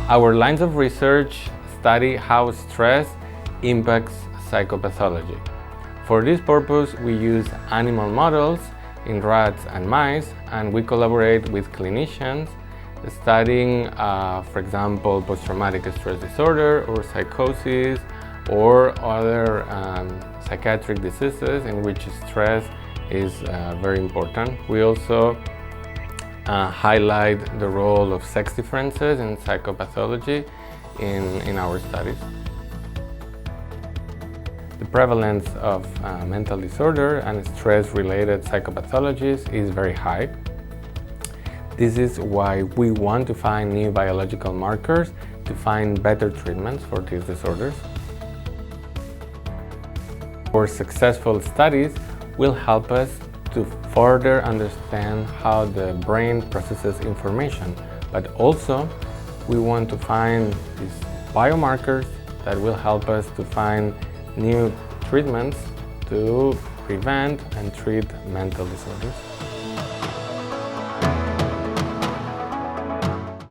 Our lines of research study how stress impacts psychopathology. For this purpose, we use animal models in rats and mice, and we collaborate with clinicians studying, for example, post-traumatic stress disorder or psychosis or other psychiatric diseases in which stress is very important. We also highlight the role of sex differences in psychopathology in our studies. The prevalence of mental disorder and stress-related psychopathologies is very high. This is why we want to find new biological markers to find better treatments for these disorders. Our successful studies will help us to further understand how the brain processes information, but also we want to find these biomarkers that will help us to find new treatments to prevent and treat mental disorders.